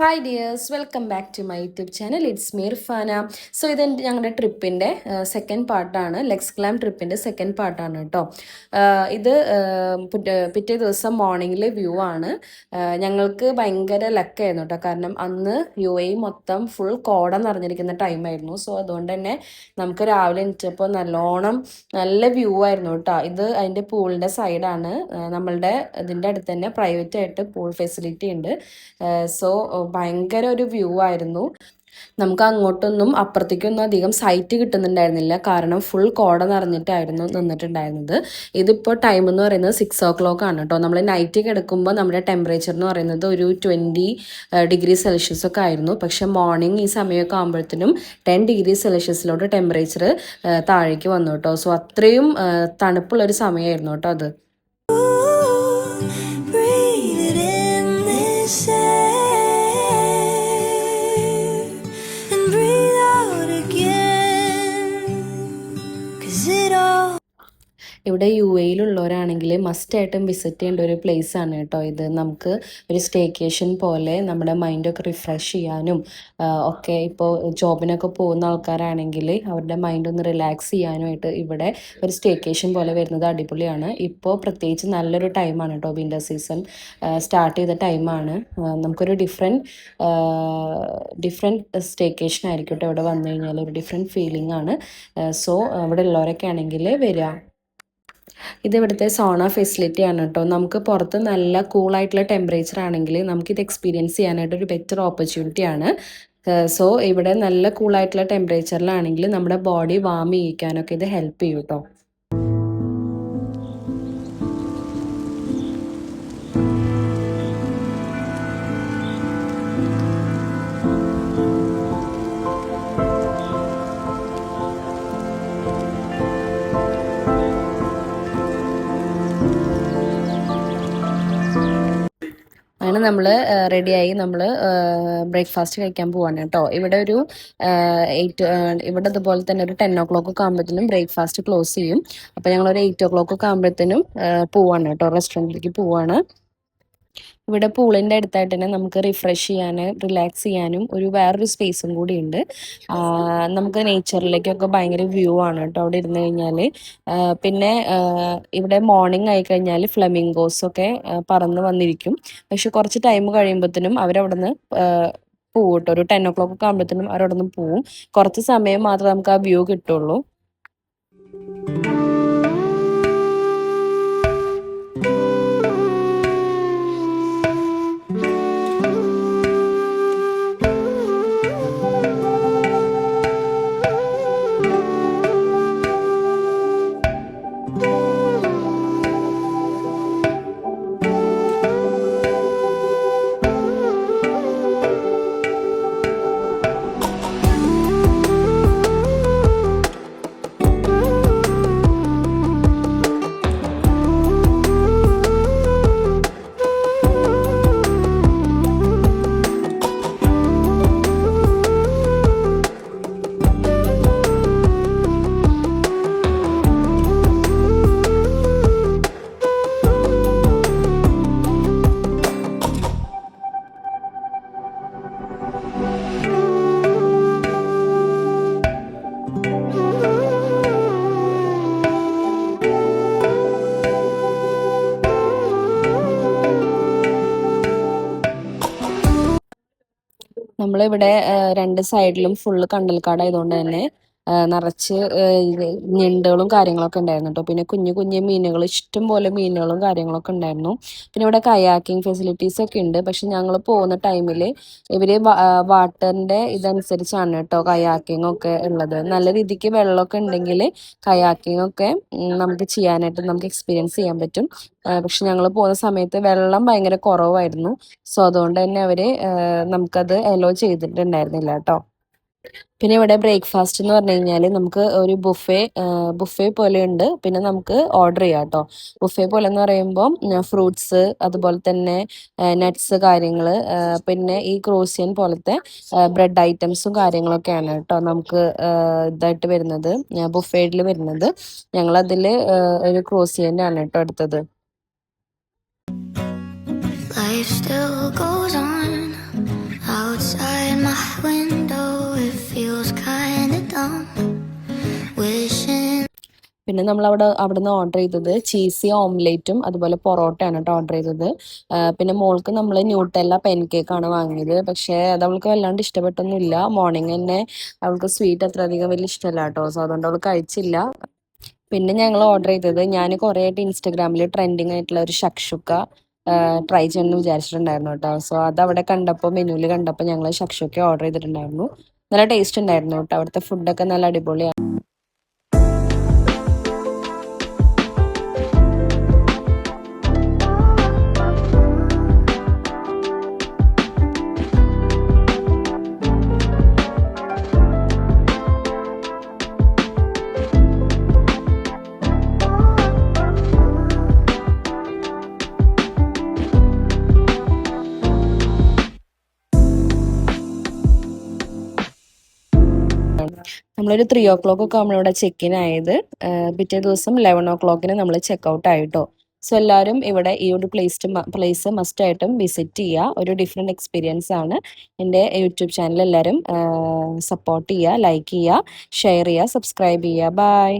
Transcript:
Hi dears, welcome back to my YouTube channel. It's me Irfana. So ഇത് ഞങ്ങളുടെ ട്രിപ്പിൻ്റെ second പാർട്ടാണ്. ലെക്സ് ഗ്ലാം ട്രിപ്പിൻ്റെ സെക്കൻഡ് പാർട്ടാണ് കേട്ടോ. ഇത് പിറ്റേ ദിവസം മോർണിംഗിലെ വ്യൂ ആണ്. ഞങ്ങൾക്ക് ഭയങ്കര ലക്കായിരുന്നു കേട്ടോ. കാരണം അന്ന് UAE മൊത്തം ഫുൾ കോട നിറഞ്ഞിരിക്കുന്ന ടൈമായിരുന്നു. സോ അതുകൊണ്ട് തന്നെ നമുക്ക് രാവിലെ എണീറ്റപ്പോൾ നല്ല വ്യൂ ആയിരുന്നു കേട്ടോ. ഇത് അതിൻ്റെ പൂളിൻ്റെ സൈഡാണ്. നമ്മളുടെ ഇതിൻ്റെ അടുത്ത് തന്നെ പ്രൈവറ്റ് ആയിട്ട് പൂൾ ഫെസിലിറ്റി ഉണ്ട്. സോ ഭയങ്കര ഒരു വ്യൂ ആയിരുന്നു. നമുക്ക് അങ്ങോട്ടൊന്നും അപ്പുറത്തേക്കൊന്നും അധികം സൈറ്റ് കിട്ടുന്നുണ്ടായിരുന്നില്ല. കാരണം ഫുൾ കോട നിറഞ്ഞിട്ടായിരുന്നു നിന്നിട്ടുണ്ടായിരുന്നത്. ഇതിപ്പോൾ ടൈം എന്ന് പറയുന്നത് 6 o'clock ആണ് കേട്ടോ. നമ്മൾ നൈറ്റ് കിടക്കുമ്പോൾ നമ്മുടെ ടെമ്പറേച്ചർ എന്ന് പറയുന്നത് ഒരു 20 ഡിഗ്രി സെൽഷ്യസ് ഒക്കെ ആയിരുന്നു. പക്ഷെ മോർണിംഗ് ഈ സമയമൊക്കെ ആകുമ്പോഴത്തേനും 10 ഡിഗ്രി സെൽഷ്യസിലോട്ട് ടെമ്പറേച്ചർ താഴേക്ക് വന്നു കേട്ടോ. സോ അത്രയും തണുപ്പുള്ളൊരു സമയമായിരുന്നു കേട്ടോ അത്. ഇവിടെ UAEയിലുള്ളവരാണെങ്കിൽ മസ്റ്റായിട്ടും വിസിറ്റ് ചെയ്യേണ്ട ഒരു പ്ലേസ് ആണ് കേട്ടോ ഇത്. നമുക്ക് ഒരു സ്റ്റേക്കേഷൻ പോലെ നമ്മുടെ മൈൻഡൊക്കെ റിഫ്രഷ് ചെയ്യാനും ഒക്കെ, ഇപ്പോൾ ജോബിനൊക്കെ പോകുന്ന ആൾക്കാരാണെങ്കിൽ അവരുടെ മൈൻഡ് ഒന്ന് റിലാക്സ് ചെയ്യാനുമായിട്ട് ഇവിടെ ഒരു സ്റ്റേക്കേഷൻ പോലെ വരുന്നത് അടിപൊളിയാണ്. ഇപ്പോൾ പ്രത്യേകിച്ച് നല്ലൊരു ടൈമാണ് കേട്ടോ. വിൻ്റർ സീസൺ സ്റ്റാർട്ട് ചെയ്ത ടൈമാണ്. നമുക്കൊരു ഡിഫറെൻറ്റ് സ്റ്റേക്കേഷൻ ആയിരിക്കും കേട്ടോ. ഇവിടെ വന്നു കഴിഞ്ഞാൽ ഒരു ഡിഫറെൻറ്റ് ഫീലിംഗ് ആണ്. സോ ഇവിടെ ഉള്ളവരൊക്കെ ആണെങ്കിൽ വരിക. ഇത് ഇവിടുത്തെ സോണ ഫെസിലിറ്റി ആണ് കേട്ടോ. നമുക്ക് പുറത്ത് നല്ല കൂളായിട്ടുള്ള ടെമ്പറേച്ചർ ആണെങ്കിൽ നമുക്കിത് എക്സ്പീരിയൻസ് ചെയ്യാനായിട്ട് ഒരു ബെറ്റർ ഓപ്പർച്യൂണിറ്റി ആണ്. സോ ഇവിടെ നല്ല കൂളായിട്ടുള്ള ടെമ്പറേച്ചറിലാണെങ്കിൽ നമ്മുടെ ബോഡി വാം ചെയ്യിക്കാനൊക്കെ ഇത് ഹെൽപ്പ് ചെയ്യും കേട്ടോ. അങ്ങനെ നമ്മൾ റെഡിയായി നമ്മൾ ബ്രേക്ക്ഫാസ്റ്റ് കഴിക്കാൻ പോവാണ് കേട്ടോ. ഇവിടെ ഒരു 8 ഇവിടെ അതുപോലെ തന്നെ ഒരു 10 o'clock ഒക്കെ ആകുമ്പോഴത്തേനും ബ്രേക്ക്ഫാസ്റ്റ് ക്ലോസ് ചെയ്യും. അപ്പോൾ ഞങ്ങളൊരു 8 o'clock ഒക്കെ ആകുമ്പോഴത്തേനും പോവാണ് കേട്ടോ, റെസ്റ്റോറൻറ്റിലേക്ക് പോവാണ്. ഇവിടെ പൂളിൻ്റെ അടുത്തായിട്ട് തന്നെ നമുക്ക് റിഫ്രഷ് ചെയ്യാനും റിലാക്സ് ചെയ്യാനും വേറൊരു സ്പേസും കൂടി ഉണ്ട്. നമുക്ക് നേച്ചറിലേക്കൊക്കെ ഭയങ്കര വ്യൂ ആണ് കേട്ടോ അവിടെ ഇരുന്ന് കഴിഞ്ഞാൽ. പിന്നെ ഇവിടെ മോർണിംഗ് ആയി കഴിഞ്ഞാൽ ഫ്ലമിംഗോസൊക്കെ പറന്ന് വന്നിരിക്കും. പക്ഷെ കുറച്ച് ടൈം കഴിയുമ്പോഴത്തേനും അവരവിടെ നിന്ന് പോവും കേട്ടോ. ഒരു 10 o'clock ഒക്കെ ആകുമ്പോഴത്തേനും അവരവിടെ നിന്ന് പോവും. കുറച്ച് സമയം മാത്രമേ നമുക്ക് ആ വ്യൂ കിട്ടുള്ളൂ. നമ്മളിവിടെ 2 സൈഡിലും ഫുള്ള് കണ്ടൽക്കാടായതുകൊണ്ട് തന്നെ നിറച്ച് ഞണ്ടുകളും കാര്യങ്ങളൊക്കെ ഉണ്ടായിരുന്നു കേട്ടോ. പിന്നെ കുഞ്ഞു കുഞ്ഞു മീനുകൾ, ഇഷ്ടം പോലെ മീനുകളും കാര്യങ്ങളൊക്കെ ഉണ്ടായിരുന്നു. പിന്നെ ഇവിടെ കയാക്കിങ് ഫെസിലിറ്റീസ് ഒക്കെ ഉണ്ട്. പക്ഷെ ഞങ്ങൾ പോകുന്ന ടൈമിൽ ഇവർ വാട്ടറിൻ്റെ ഇതനുസരിച്ചാണ് കേട്ടോ കയാക്കിങ് ഒക്കെ ഉള്ളത്. നല്ല രീതിക്ക് വെള്ളമൊക്കെ ഉണ്ടെങ്കിൽ കയാക്കിങ് ഒക്കെ നമുക്ക് ചെയ്യാനായിട്ട് നമുക്ക് എക്സ്പീരിയൻസ് ചെയ്യാൻ പറ്റും. പക്ഷെ ഞങ്ങൾ പോകുന്ന സമയത്ത് വെള്ളം ഭയങ്കര കുറവായിരുന്നു. സോ അതുകൊണ്ട് തന്നെ അവർ നമുക്കത് അലോ ചെയ്തിട്ടുണ്ടായിരുന്നില്ല കേട്ടോ. പിന്നെ ഇവിടെ ബ്രേക്ക്ഫാസ്റ്റ് എന്ന് പറഞ്ഞു കഴിഞ്ഞാൽ നമുക്ക് ഒരു ബുഫേ പോലെ ഉണ്ട്. പിന്നെ നമുക്ക് ഓർഡർ ചെയ്യാം കേട്ടോ. ബുഫേ പോലെ എന്ന് പറയുമ്പോൾ ഫ്രൂട്ട്സ്, അതുപോലെ തന്നെ നട്ട്സ് കാര്യങ്ങൾ, പിന്നെ ഈ ക്രോസിയൻ പോലത്തെ ബ്രെഡ് ഐറ്റംസും കാര്യങ്ങളൊക്കെയാണ് കേട്ടോ നമുക്ക് ഇതായിട്ട് വരുന്നത്, ബുഫേയിൽ വരുന്നത്. ഞങ്ങളതിൽ ഒരു ക്രോസിയൻ്റെ ആണ് കേട്ടോ എടുത്തത്. Life still goes on. my window, it feels kinda dumb. Wishing. പിന്നെ നമ്മൾ അവിടുന്ന് ഓർഡർ ചെയ്തത് ചീസി ഓംലേറ്റും അതുപോലെ പൊറോട്ടയാണ് കേട്ടോ ഓർഡർ ചെയ്തത്. പിന്നെ മോൾക്ക് നമ്മൾ ന്യൂട്ടെല്ല പെൻ കേക്കാണ് വാങ്ങിയത്. പക്ഷേ അത് അവൾക്ക് വല്ലാണ്ട് ഇഷ്ടപ്പെട്ടൊന്നുമില്ല. മോർണിംഗ് തന്നെ അവൾക്ക് സ്വീറ്റ് അത്ര അധികം വലിയ ഇഷ്ടമല്ല കേട്ടോ. സോ അതുകൊണ്ട് അവൾ കഴിച്ചില്ല. പിന്നെ ഞങ്ങൾ ഓർഡർ ചെയ്തത്, ഞാൻ കുറേ ആയിട്ട് ഇൻസ്റ്റഗ്രാമിൽ ട്രെൻഡിങ് ആയിട്ടുള്ള ഒരു ഷക്ഷുക്ക ട്രൈ ചെയ്യണമെന്ന് വിചാരിച്ചിട്ടുണ്ടായിരുന്നു കേട്ടോ. സോ അത് അവിടെ കണ്ടപ്പോൾ, മെനുവിൽ കണ്ടപ്പോൾ ഞങ്ങൾ ഷക്ഷുക്ക ഓർഡർ ചെയ്തിട്ടുണ്ടായിരുന്നു. നല്ല ടേസ്റ്റ് ഉണ്ടായിരുന്നു കേട്ടോ. അവിടുത്തെ ഫുഡൊക്കെ നല്ല അടിപൊളിയാണ്. നമ്മളൊരു 3 o'clock ഒക്കെ നമ്മളിവിടെ ചെക്ക് ഇൻ ആയത്. പിറ്റേ ദിവസം 11 o'clock നമ്മൾ ചെക്ക് ഔട്ട് ആയിട്ടോ. സോ എല്ലാവരും ഇവിടെ ഈ ഒരു പ്ലേസ് മസ്റ്റ് ആയിട്ടും വിസിറ്റ് ചെയ്യുക. ഒരു ഡിഫറെൻറ്റ് എക്സ്പീരിയൻസ് ആണ്. എൻ്റെ യൂട്യൂബ് ചാനൽ എല്ലാവരും സപ്പോർട്ട് ചെയ്യുക, ലൈക്ക് ചെയ്യുക, ഷെയർ ചെയ്യുക, സബ്സ്ക്രൈബ് ചെയ്യുക. ബൈ.